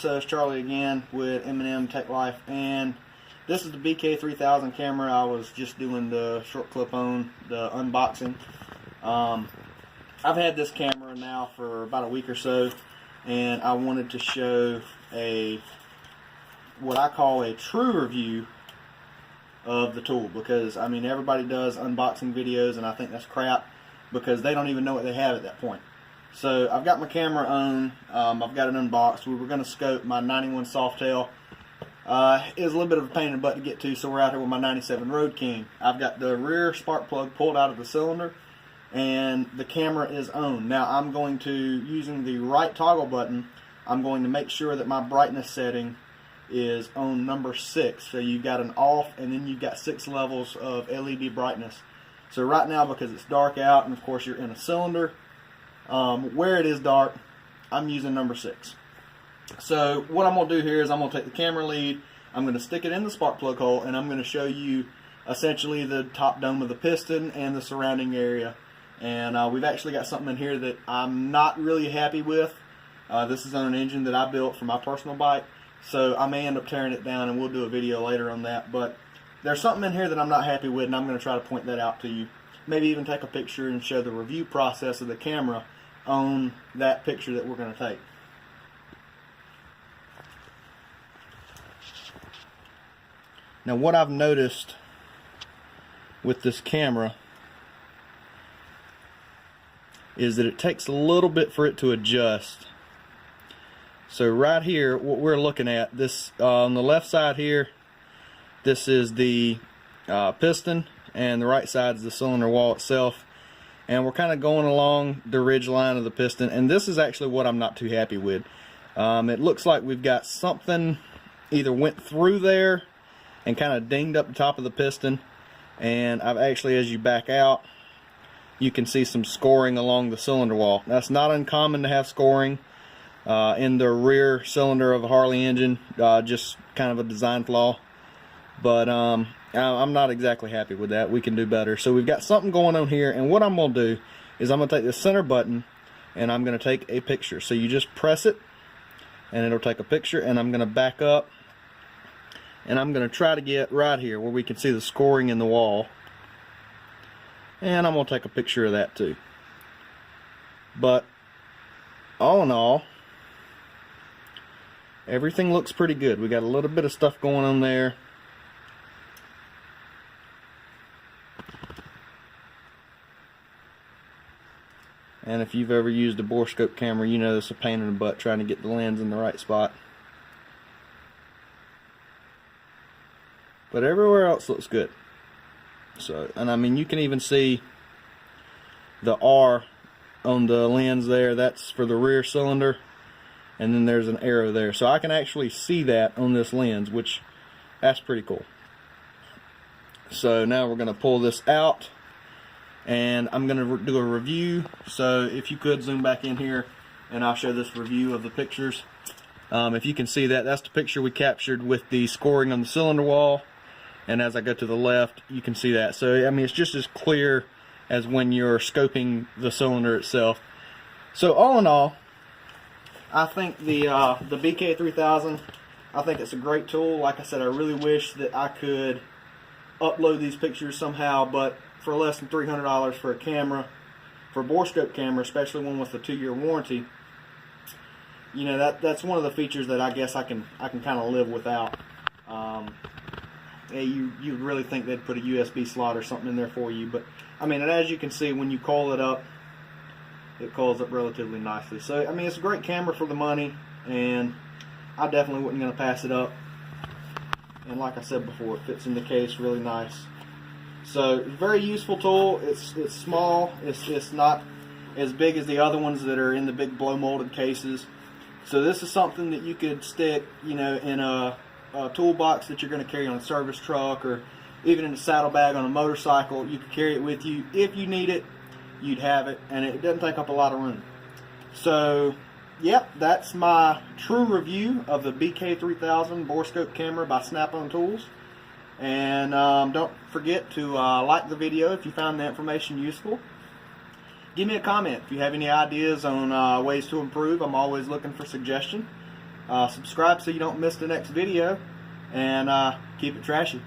it's Charlie again with M&M Tech Life, and this is the BK3000 camera. I was just doing the short clip on the unboxing. I've had this camera now for about a week or so, and I wanted to show what I call a true review of the tool, because I mean everybody does unboxing videos and I think that's crap because they don't even know what they have at that point. So I've got my camera on, I've got it unboxed. We were going to scope my 91 Softail. It was a little bit of a pain in the butt to get to, so we're out here with my 97 Road King. I've got the rear spark plug pulled out of the cylinder and the camera is on. Now I'm going to, using the right toggle button, I'm going to make sure that my brightness setting is on number 6. So you've got an off and then you've got 6 levels of LED brightness. So right now, because it's dark out and of course you're in a cylinder, where it is dark, I'm using number 6. So what I'm going to do here is I'm going to take the camera lead, I'm going to stick it in the spark plug hole, and I'm going to show you essentially the top dome of the piston and the surrounding area. And we've actually got something in here that I'm not really happy with. This is on an engine that I built for my personal bike, so I may end up tearing it down, and we'll do a video later on that. But there's something in here that I'm not happy with, and I'm going to try to point that out to you. Maybe even take a picture and show the review process of the camera on that picture that we're going to take. Now what I've noticed with this camera is that it takes a little bit for it to adjust. So right here, what we're looking at, this on the left side here, this is the piston, and the right side is the cylinder wall itself. And we're kind of going along the ridge line of the piston, and this is actually what I'm not too happy with. It looks like we've got something either went through there and kind of dinged up the top of the piston, and I've actually, as you back out, you can see some scoring along the cylinder wall. That's not uncommon to have scoring in the rear cylinder of a Harley engine, just kind of a design flaw. But I'm not exactly happy with that. We can do better. So we've got something going on here, and what I'm going to do is I'm going to take the center button and I'm going to take a picture. So you just press it and it'll take a picture, and I'm going to back up and I'm going to try to get right here where we can see the scoring in the wall, and I'm going to take a picture of that too. But all in all, everything looks pretty good. We got a little bit of stuff going on there. And if you've ever used a borescope camera, you know it's a pain in the butt trying to get the lens in the right spot. But everywhere else looks good. So, and I mean, you can even see the R on the lens there. That's for the rear cylinder, and then there's an arrow there. So I can actually see that on this lens, which that's pretty cool. So now we're going to pull this out, and I'm going to do a review. So if you could zoom back in here, and I'll show this review of the pictures. If you can see that, that's the picture we captured with the scoring on the cylinder wall. And as I go to the left, you can see that. So I mean, it's just as clear as when you're scoping the cylinder itself. So all in all, I think the BK3000, I think it's a great tool. Like I said, I really wish that I could upload these pictures somehow, but for less than $300 for a camera, for a borescope camera, especially one with a 2-year warranty, you know, that's one of the features that I guess I can kind of live without. You really think they'd put a USB slot or something in there for you, but I mean, and as you can see, when you coil it up, it coils up relatively nicely. So I mean, it's a great camera for the money, and I definitely wasn't going to pass it up. And like I said before, it fits in the case really nice. So very useful tool. It's small. It's not as big as the other ones that are in the big blow molded cases. So this is something that you could stick, you know, in a toolbox that you're going to carry on a service truck, or even in a saddlebag on a motorcycle. You could carry it with you. If you need it, you'd have it, and it doesn't take up a lot of room. So yep, that's my true review of the BK3000 borescope camera by Snap-on Tools. And don't forget to like the video if you found the information useful. Give me a comment if you have any ideas on ways to improve. I'm always looking for suggestions. Subscribe so you don't miss the next video, and keep it trashy.